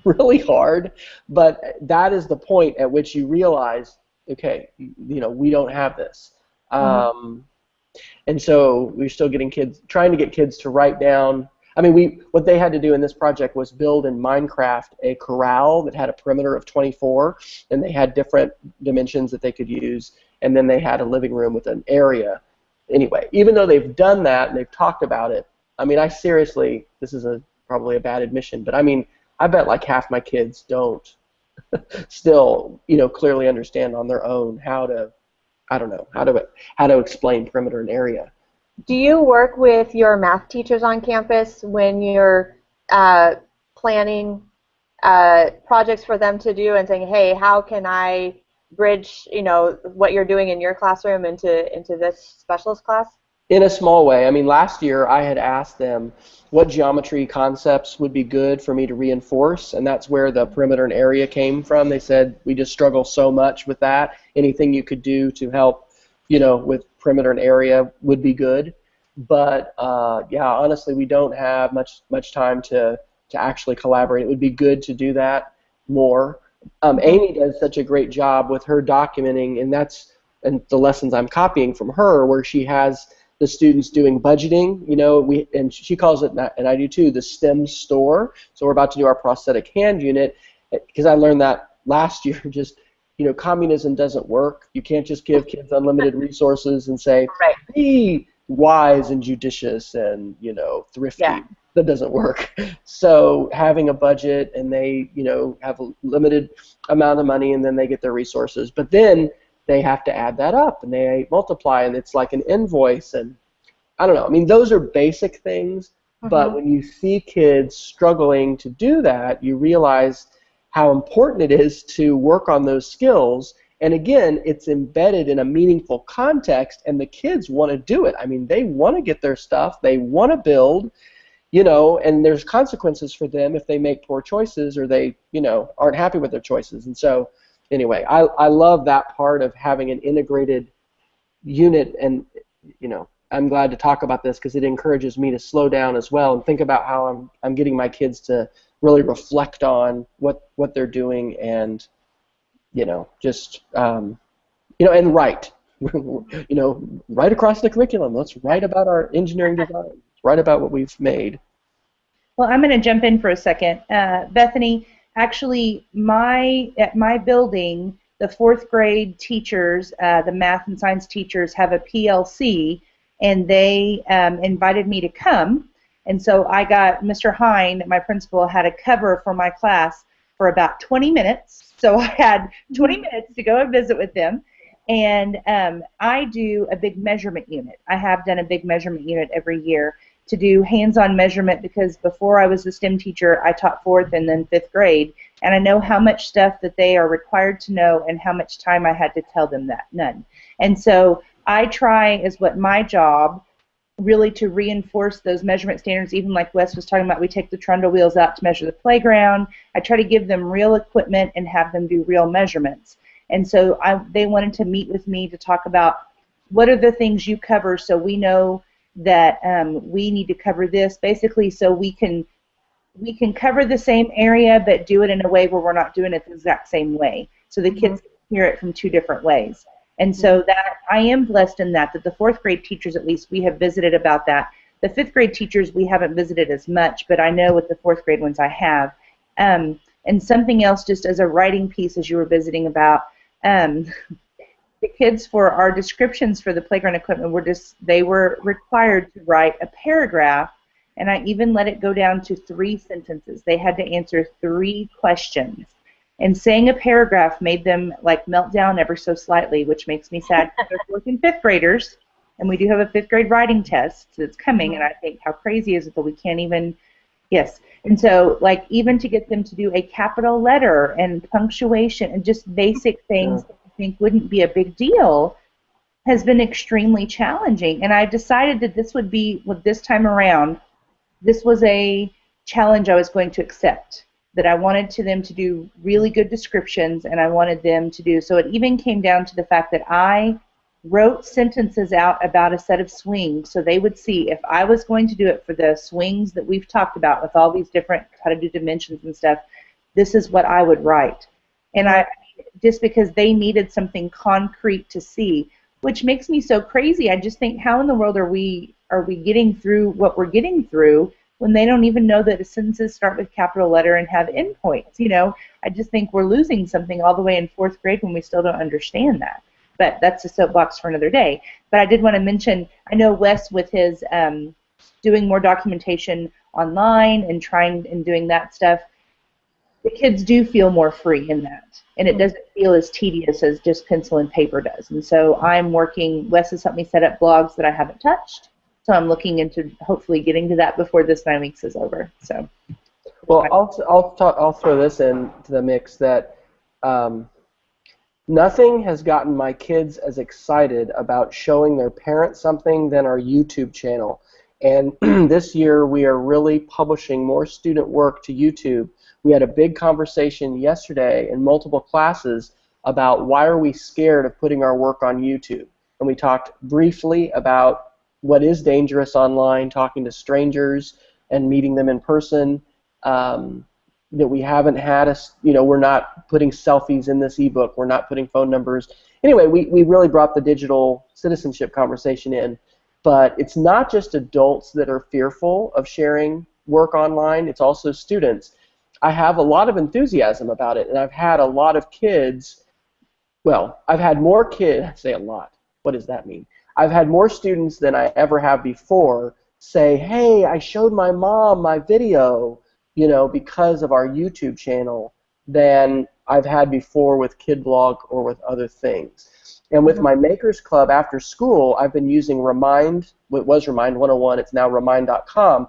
really hard, but that is the point at which you realize, okay, we don't have this. And so we're still trying to get kids to write down. I mean, what they had to do in this project was build in Minecraft a corral that had a perimeter of 24, and they had different dimensions that they could use, and then they had a living room with an area. Anyway, even though they've done that and they've talked about it, I mean, I seriously, this is probably a bad admission, but I mean, I bet like half my kids don't still, clearly understand on their own how to explain perimeter and area. Do you work with your math teachers on campus when you're planning projects for them to do and saying, hey, how can I bridge, what you're doing in your classroom into this specialist class? In a small way. I mean, last year I had asked them what geometry concepts would be good for me to reinforce, and that's where the perimeter and area came from. They said, we just struggle so much with that. Anything you could do to help, with perimeter and area would be good. But, yeah, honestly, we don't have much time to actually collaborate. It would be good to do that more. Amy does such a great job with her documenting, and the lessons I'm copying from her, where she has the students doing budgeting, and she calls it, and I do too, the STEM store. So we're about to do our prosthetic hand unit, because I learned that last year. Just, communism doesn't work. You can't just give kids unlimited resources and say, be wise and judicious and, thrifty. Yeah. That doesn't work. So having a budget, and they, have a limited amount of money, and then they get their resources. But then they have to add that up, and they multiply, and it's like an invoice, and I don't know. I mean, those are basic things, but when you see kids struggling to do that, you realize how important it is to work on those skills. And again, it's embedded in a meaningful context, and the kids want to do it. I mean, they want to get their stuff. They want to build. and there's consequences for them if they make poor choices or they, aren't happy with their choices. And so, anyway, I love that part of having an integrated unit, and, I'm glad to talk about this because it encourages me to slow down as well and think about how I'm getting my kids to really reflect on what they're doing and, just, and write. Right across the curriculum. Let's write about our engineering design. Write about what we've made. Well, I'm going to jump in for a second. Bethany, actually, at my building, the fourth grade teachers, the math and science teachers, have a PLC, and they invited me to come. And so I got Mr. Hine, my principal, had a cover for my class for about 20 minutes. So I had 20 minutes to go and visit with them. And I do a big measurement unit. I have done a big measurement unit every year to do hands-on measurement because before I was a STEM teacher, I taught 4th and then 5th grade, and I know how much stuff that they are required to know and how much time I had to tell them that, none. And so I try, as what my job, really to reinforce those measurement standards, even like Wes was talking about, we take the trundle wheels out to measure the playground. I try to give them real equipment and have them do real measurements. And so they wanted to meet with me to talk about what are the things you cover so we know that we need to cover this, basically so we can cover the same area but do it in a way where we're not doing it the exact same way. So the kids can hear it from 2 different ways. And so that I am blessed in that the 4th grade teachers, at least, we have visited about that. The 5th grade teachers we haven't visited as much, but I know with the 4th grade ones I have. And something else, just as a writing piece, as you were visiting about, the kids for our descriptions for the playground equipment they were required to write a paragraph, and I even let it go down to 3 sentences. They had to answer 3 questions. And saying a paragraph made them like melt down ever so slightly, which makes me sad because they're 4th and 5th graders, and we do have a 5th grade writing test that's coming, and I think how crazy is it that we can't even, yes. And so like even to get them to do a capital letter and punctuation and just basic things that I think wouldn't be a big deal has been extremely challenging. And I decided that this would be, with this time around, this was a challenge I was going to accept. That I wanted them to do really good descriptions, and I wanted them to do, so it even came down to the fact that I wrote sentences out about a set of swings so they would see if I was going to do it for the swings that we've talked about with all these different, how to do dimensions and stuff, this is what I would write. And just because they needed something concrete to see, which makes me so crazy. I just think, how in the world are we getting through what we're getting through when they don't even know that sentences start with capital letter and have endpoints? I just think we're losing something all the way in 4th grade when we still don't understand that. But that's a soapbox for another day. But I did want to mention, I know Wes with his doing more documentation online and trying and doing that stuff, the kids do feel more free in that. And it doesn't feel as tedious as just pencil and paper does. And so I'm working, Wes has helped me set up blogs that I haven't touched. So I'm looking into hopefully getting to that before this 9 weeks is over. So, well, I'll throw this into the mix that nothing has gotten my kids as excited about showing their parents something than our YouTube channel. And this year we are really publishing more student work to YouTube. We had a big conversation yesterday in multiple classes about why are we scared of putting our work on YouTube. And we talked briefly about what is dangerous online, talking to strangers and meeting them in person, that we haven't had we're not putting selfies in this ebook, we're not putting phone numbers. Anyway, we really brought the digital citizenship conversation in, but it's not just adults that are fearful of sharing work online, it's also students. I have a lot of enthusiasm about it, and I've had a lot of kids, well, I've had more kids, I say a lot, what does that mean? I've had more students than I ever have before say, hey, I showed my mom my video, because of our YouTube channel, than I've had before with KidBlog or with other things. And with my Makers Club after school, I've been using Remind, it was Remind 101, it's now Remind.com,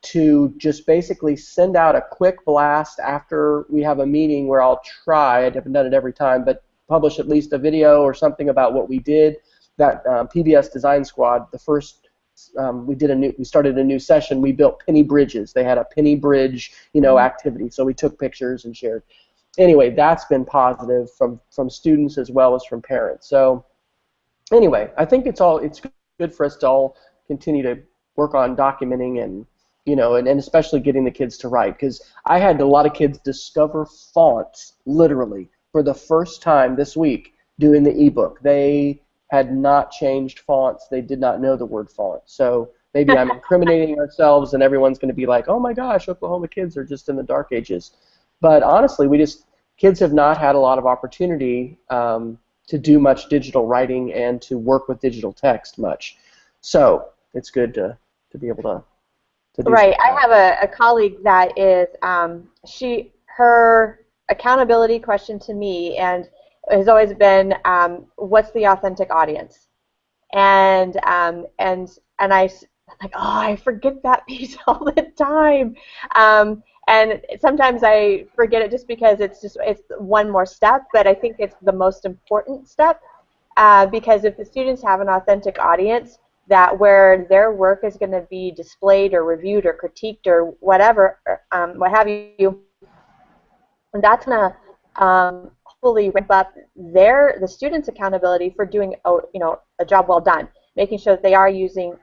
to just basically send out a quick blast after we have a meeting where I'll try, I haven't done it every time, but publish at least a video or something about what we did. That PBS Design Squad, the first we started a new session. We built penny bridges. They had a penny bridge, activity. So we took pictures and shared. Anyway, that's been positive from students as well as from parents. So anyway, I think it's good for us to all continue to work on documenting and and especially getting the kids to write, because I had a lot of kids discover fonts literally for the first time this week doing the ebook. They had not changed fonts. They did not know the word font. So maybe I'm incriminating ourselves and everyone's going to be like, oh my gosh, Oklahoma kids are just in the dark ages. But honestly, kids have not had a lot of opportunity to do much digital writing and to work with digital text much. So it's good to be able to do right. I have a colleague that is her accountability question to me and has always been, what's the authentic audience? And I'm like, oh, I forget that piece all the time. And sometimes I forget it just because it's one more step, but I think it's the most important step, because if the students have an authentic audience that where their work is going to be displayed or reviewed or critiqued or whatever, what have you, and that's going to hopefully ramp up the students' accountability for doing a job well done, making sure that they are using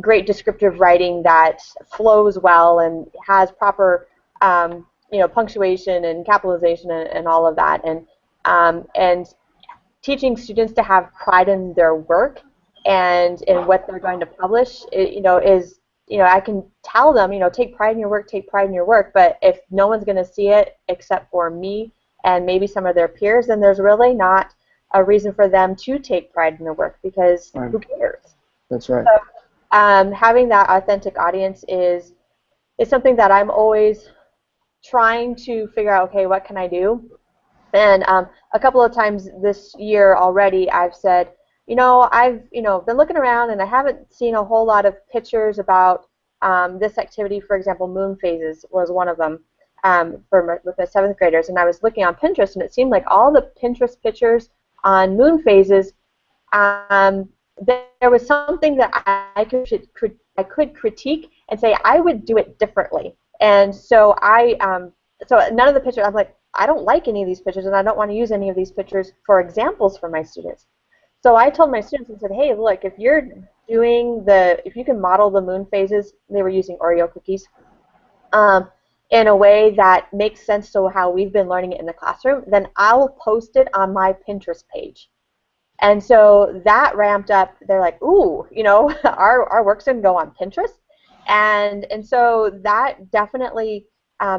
great descriptive writing that flows well and has proper punctuation and capitalization and all of that, and teaching students to have pride in their work and in what they're going to publish, I can tell them, take pride in your work, but if no one's going to see it except for me and maybe some of their peers, then there's really not a reason for them to take pride in their work, because who cares? That's right. So, having that authentic audience is something that I'm always trying to figure out, okay, what can I do? And a couple of times this year already I've said, I've been looking around and I haven't seen a whole lot of pictures about this activity. For example, moon phases was one of them with the 7th graders, and I was looking on Pinterest, and it seemed like all the Pinterest pictures on moon phases, there was something that I could critique and say I would do it differently. And so so none of the pictures, I'm like, I don't like any of these pictures, and I don't want to use any of these pictures for examples for my students. So I told my students and said, hey, look, if you can model the moon phases, they were using Oreo cookies, in a way that makes sense to how we've been learning it in the classroom, then I'll post it on my Pinterest page. And so that ramped up. They're like, ooh, our work's going to go on Pinterest. And so that definitely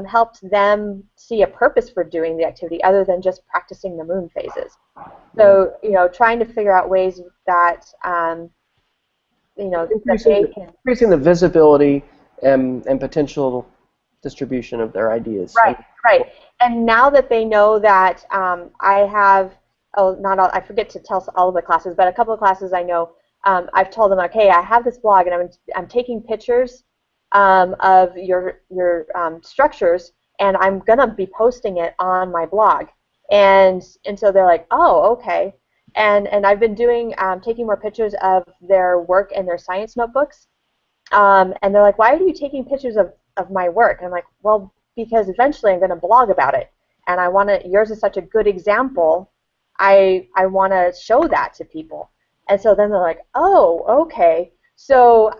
helps them see a purpose for doing the activity other than just practicing the moon phases. So, trying to figure out ways that, increasing the visibility and potential distribution of their ideas. Right. And now that they know that I have, I forget to tell all of the classes, but a couple of classes I know, I've told them, okay, I have this blog and I'm taking pictures of your structures, and I'm gonna be posting it on my blog, and so they're like, oh, okay, and I've been doing taking more pictures of their work and their science notebooks, and they're like, why are you taking pictures of my work? And I'm like, well, because eventually I'm gonna blog about it, and yours is such a good example, I want to show that to people. And so then they're like, oh, okay. So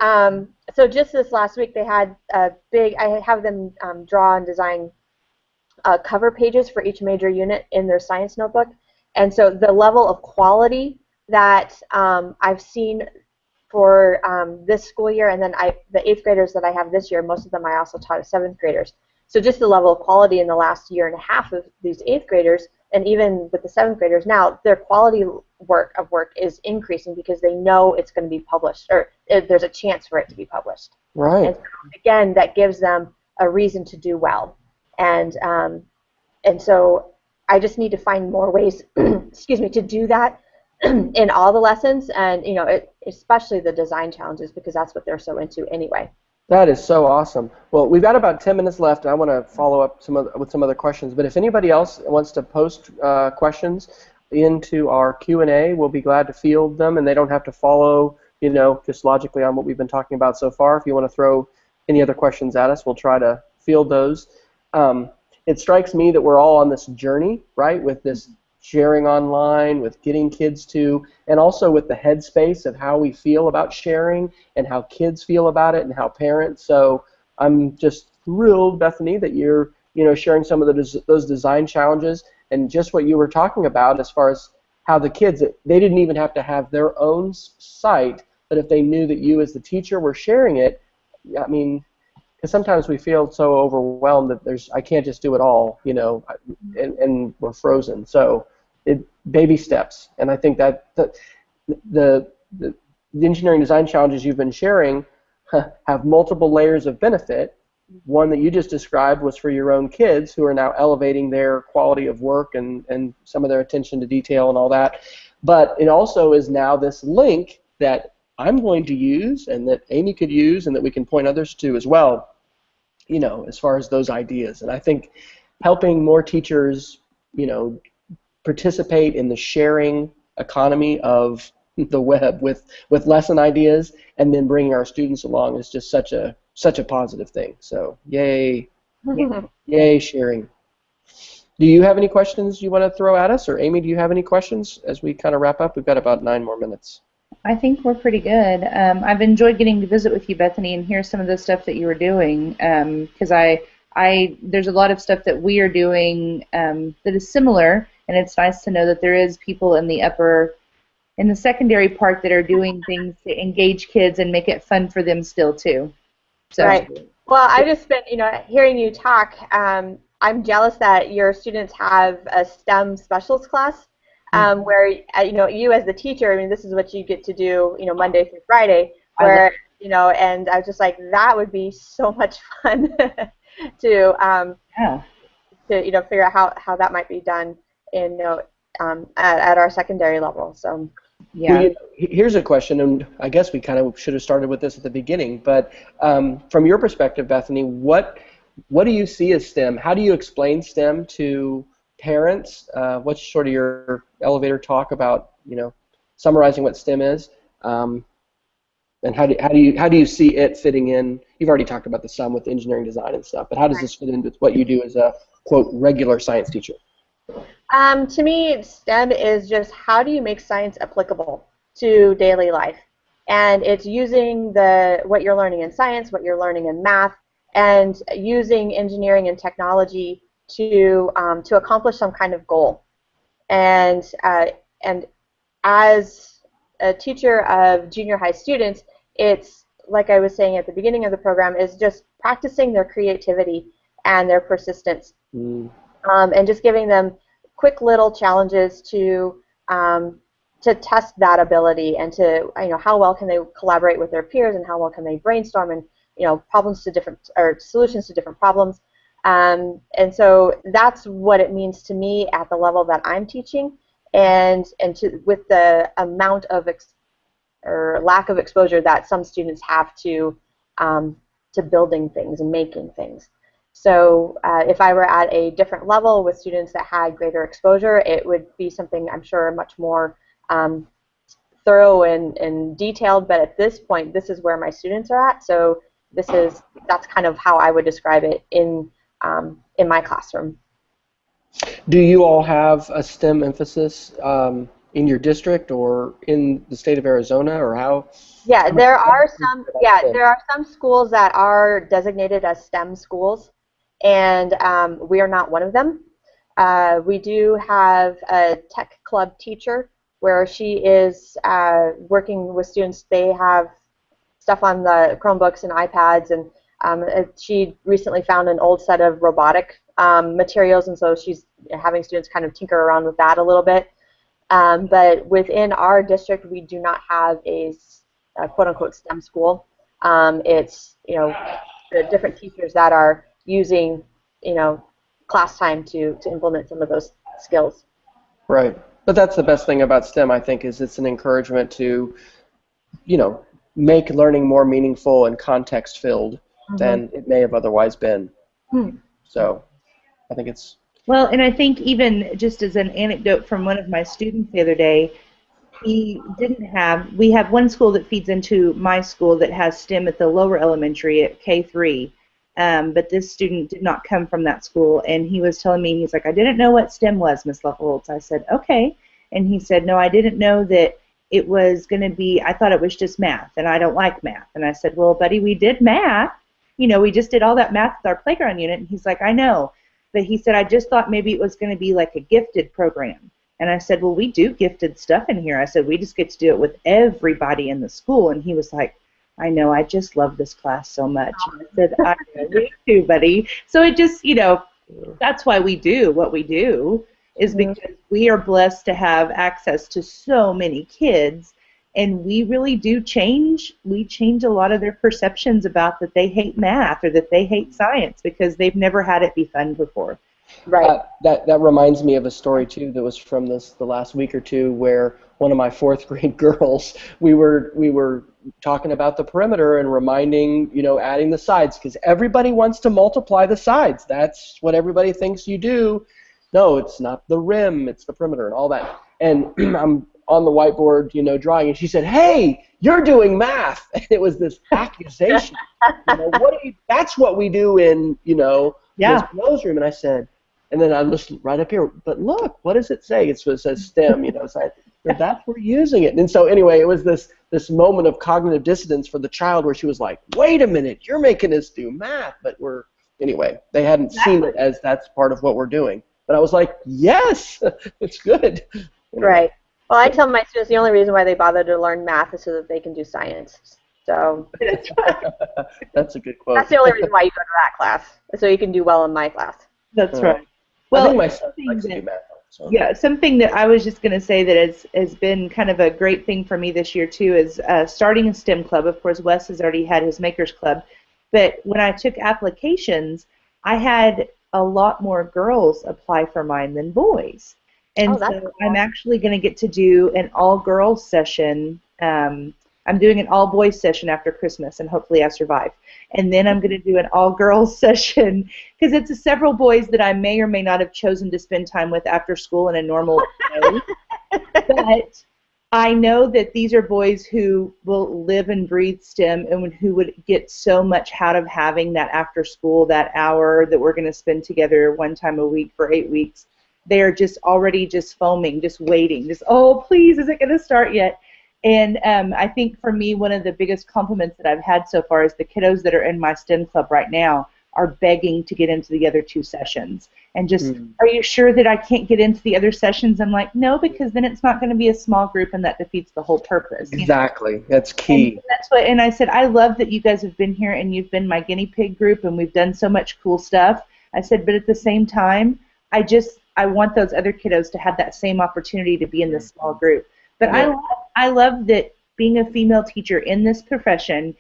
so just this last week they had I have them draw and design cover pages for each major unit in their science notebook. And so the level of quality that I've seen for this school year, and then the 8th graders that I have this year, most of them I also taught as 7th graders. So just the level of quality in the last year and a half of these 8th graders, and even with the 7th graders now, their quality of work is increasing because they know it's going to be published, or there's a chance for it to be published. Right. And so, again, that gives them a reason to do well. And so I just need to find more ways, excuse me, to do that in all the lessons, and especially the design challenges, because that's what they're so into anyway. That is so awesome. Well, we've got about 10 minutes left, and I want to follow up with some other questions. But if anybody else wants to post questions into our Q&A, we'll be glad to field them, and they don't have to follow just logically on what we've been talking about so far. If you want to throw any other questions at us, we'll try to field those. It strikes me that we're all on this journey, right, with this sharing online, with getting kids to, and also with the headspace of how we feel about sharing and how kids feel about it and how parents. So I'm just thrilled, Bethany, that you're sharing some of those design challenges and just what you were talking about as far as how the kids, they didn't even have to have their own site, but if they knew that you as the teacher were sharing it, I mean, because sometimes we feel so overwhelmed that I can't just do it all, and we're frozen. So baby steps, and I think that the engineering design challenges you've been sharing have multiple layers of benefit. One that you just described was for your own kids who are now elevating their quality of work and some of their attention to detail and all that. But it also is now this link that I'm going to use and that Amy could use and that we can point others to as well, as far as those ideas. And I think helping more teachers, participate in the sharing economy of the web with lesson ideas and then bringing our students along is just such a positive thing. So yay, yay sharing. Do you have any questions you want to throw at us? Or Amy, do you have any questions as we kind of wrap up? We've got about 9 more minutes. I think we're pretty good. I've enjoyed getting to visit with you, Bethany, and hear some of the stuff that you were doing. Because there's a lot of stuff that we are doing that is similar, and it's nice to know that there is people in the secondary part that are doing things to engage kids and make it fun for them still too. So. Right. Well, I just been, hearing you talk. I'm jealous that your students have a STEM specialist class. Where you as the teacher, I mean, this is what you get to do, Monday through Friday, where and I was just like, that would be so much fun to figure out how that might be done at our secondary level. So yeah. Well, here's a question, and I guess we kind of should have started with this at the beginning, but from your perspective, Bethany, what do you see as STEM? How do you explain STEM to parents? What's sort of your elevator talk about, summarizing what STEM is, and how do you see it fitting in? You've already talked about the sum with engineering design and stuff, but how does this fit in with what you do as a quote regular science teacher? To me, STEM is just how do you make science applicable to daily life, and it's using what you're learning in science, what you're learning in math, and using engineering and technology to accomplish some kind of goal. And as a teacher of junior high students, it's like I was saying at the beginning of the program, is just practicing their creativity and their persistence, and just giving them quick little challenges to test that ability and to how well can they collaborate with their peers and how well can they brainstorm and solutions to different problems. And so that's what it means to me at the level that I'm teaching, and with the amount of or lack of exposure that some students have to building things and making things. So if I were at a different level with students that had greater exposure, it would be something I'm sure much more thorough and detailed. But at this point, this is where my students are at. So that's kind of how I would describe it in my classroom. Do you all have a STEM emphasis in your district or in the state of Arizona, or how? Yeah, there are some schools that are designated as STEM schools, and we are not one of them. We do have a tech club teacher where she is working with students. They have stuff on the Chromebooks and iPads, and she recently found an old set of robotic materials, and so she's having students kind of tinker around with that a little bit. But within our district, we do not have a quote-unquote STEM school. It's the different teachers that are using class time to implement some of those skills. Right, but that's the best thing about STEM, I think, is it's an encouragement to make learning more meaningful and context-filled than it may have otherwise been. So I think it's... Well, and I think even just as an anecdote from one of my students the other day, we didn't have, we have one school that feeds into my school that has STEM at the lower elementary at K3, but this student did not come from that school, and he was telling me, he's like, I didn't know what STEM was, Miss Loeffelholz. I said, okay, and he said, no, I didn't know that it was going to be, I thought it was just math, and I don't like math. And I said, well, buddy, we did math. You know, we just did all that math with our playground unit, and he's like, I know. But he said, I just thought maybe it was going to be like a gifted program. And I said, well, we do gifted stuff in here. I said, we just get to do it with everybody in the school. And he was like, I know, I just love this class so much. And I said, I know, me too, buddy. So it just, you know, that's why we do what we do, is because we are blessed to have access to so many kids. And we really do change, we change a lot of their perceptions about that they hate math or that they hate science because they've never had it be fun before. Right. That reminds me of a story too that was from the last week or two, where one of my fourth grade girls, we were talking about the perimeter and reminding, you know, adding the sides, because everybody wants to multiply the sides. That's what everybody thinks you do. No, it's not the rim, it's the perimeter and all that. And I'm on the whiteboard, you know, drawing, and she said, "Hey, you're doing math." And it was this accusation. You know, that's what we do in, you know, Miss Blow's room. And I said, and then I listened right up here, but look, what does it say? It says STEM, you know, so that's we're using it. And so anyway, it was this moment of cognitive dissonance for the child where she was like, wait a minute, you're making us do math, but anyway, they hadn't seen it as that's part of what we're doing. But I was like, yes, it's good. Anyway. Right. Well, I tell my students the only reason why they bother to learn math is so that they can do science. So that's a good quote. That's the only reason why you go to that class, so you can do well in my class. That's right. Well, I think my son likes to do math. So. Yeah, something that I was just going to say that has been kind of a great thing for me this year too is starting a STEM club. Of course, Wes has already had his Makers Club, but when I took applications, I had a lot more girls apply for mine than boys. And so cool. I'm actually going to get to do an all-girls session. I'm doing an all-boys session after Christmas, and hopefully I survive. And then I'm going to do an all-girls session because it's several boys that I may or may not have chosen to spend time with after school in a normal way. But I know that these are boys who will live and breathe STEM and who would get so much out of having that after school, that hour that we're going to spend together one time a week for 8 weeks. They are just already just foaming, just waiting, just, oh, please, is it going to start yet? And I think for me, one of the biggest compliments that I've had so far is the kiddos that are in my STEM club right now are begging to get into the other 2 sessions. And just, are you sure that I can't get into the other sessions? I'm like, no, because then it's not going to be a small group, and that defeats the whole purpose. Exactly. You know? That's key. And that's what. And I said, I love that you guys have been here and you've been my guinea pig group, and we've done so much cool stuff. I said, but at the same time, I want those other kiddos to have that same opportunity to be in this small group. But yeah. I love that being a female teacher in this profession,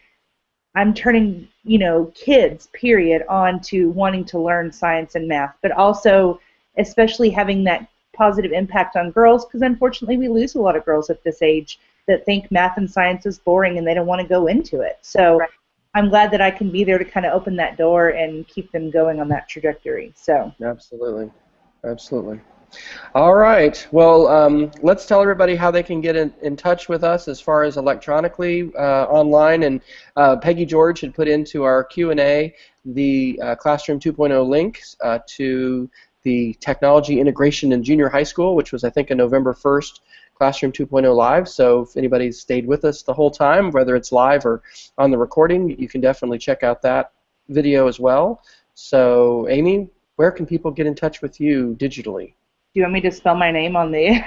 I'm turning, you know, kids, period, on to wanting to learn science and math, but also especially having that positive impact on girls, because unfortunately we lose a lot of girls at this age that think math and science is boring and they don't want to go into it. So right. I'm glad that I can be there to kind of open that door and keep them going on that trajectory. So absolutely. Absolutely. All right. Well, let's tell everybody how they can get in touch with us as far as electronically online. And Peggy George had put into our Q&A the Classroom 2.0 links to the Technology Integration in Junior High School, which was, I think, a November 1st Classroom 2.0 live. So if anybody's stayed with us the whole time, whether it's live or on the recording, you can definitely check out that video as well. So, Amy, where can people get in touch with you digitally? Do you want me to spell my name on the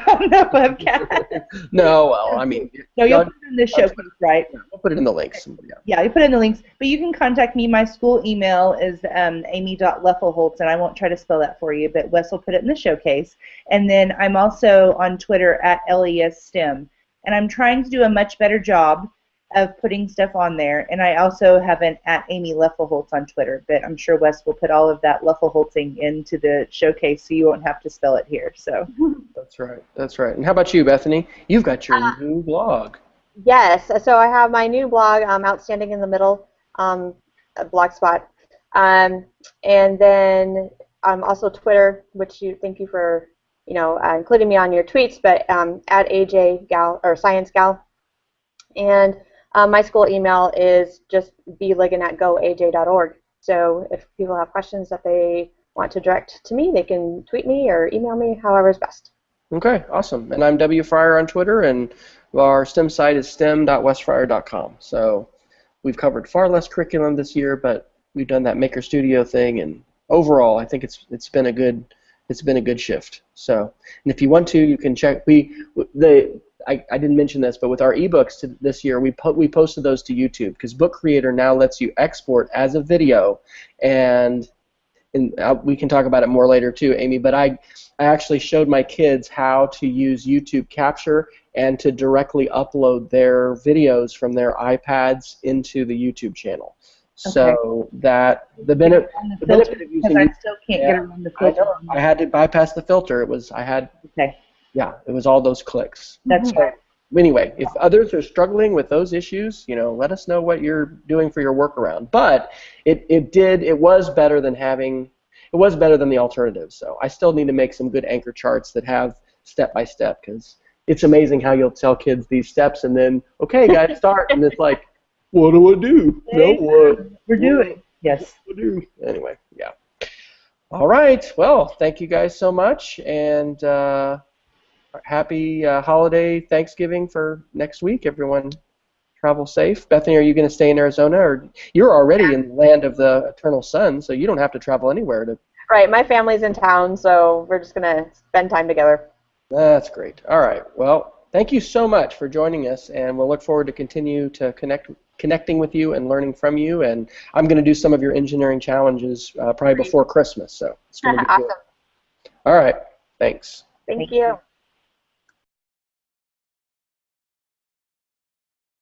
webcast? No, well, I mean... No, you'll put it in the showcase, right? Yeah, we'll put it in the links. Yeah, you put it in the links. But you can contact me. My school email is amy.loeffelholz, and I won't try to spell that for you, but Wes will put it in the showcase. And then I'm also on Twitter at LESSTEM. And I'm trying to do a much better job of putting stuff on there, and I also have an at Amy Loeffelholz on Twitter, but I'm sure Wes will put all of that Loeffelholzing into the showcase so you won't have to spell it here. So That's right. That's right. And how about you, Bethany? You've got your new blog. Yes. So I have my new blog, Outstanding in the Middle, Blogspot, and then also Twitter, which thank you for including me on your tweets, but at AJ Gal or Science Gal. And my school email is just bligon@goaj.org. So if people have questions that they want to direct to me, they can tweet me or email me, however is best. Okay, awesome. And I'm W. Fryer on Twitter, and our STEM site is stem.westfryer.com. So we've covered far less curriculum this year, but we've done that Maker Studio thing, and overall, I think it's been a good shift. So, and if you want to, you can check. I didn't mention this, but with our ebooks this year, we posted those to YouTube because Book Creator now lets you export as a video, and we can talk about it more later too, Amy. But I actually showed my kids how to use YouTube Capture and to directly upload their videos from their iPads into the YouTube channel. Okay. So that the benefit of using I still can't get around the filter. I had to bypass the filter. It was it was all those clicks. That's right. Anyway, if others are struggling with those issues, let us know what you're doing for your workaround. But it was better than the alternative. So I still need to make some good anchor charts that have step by step, because it's amazing how you'll tell kids these steps and then, okay, guys, start, and it's like, what do I do? No, what? We're doing. Yes. What do I do? Anyway, yeah. All right. Well, thank you guys so much, and happy holiday Thanksgiving for next week, everyone. Travel safe. Bethany, are you going to stay in Arizona, or you're already in the land of the eternal sun, so you don't have to travel anywhere to? Right. My family's in town, so we're just going to spend time together. That's great. All right. Well, thank you so much for joining us, and we'll look forward to continue to connecting with you and learning from you. And I'm going to do some of your engineering challenges probably before Christmas, so it's going to be awesome. Cool. All right. Thanks. Thank you.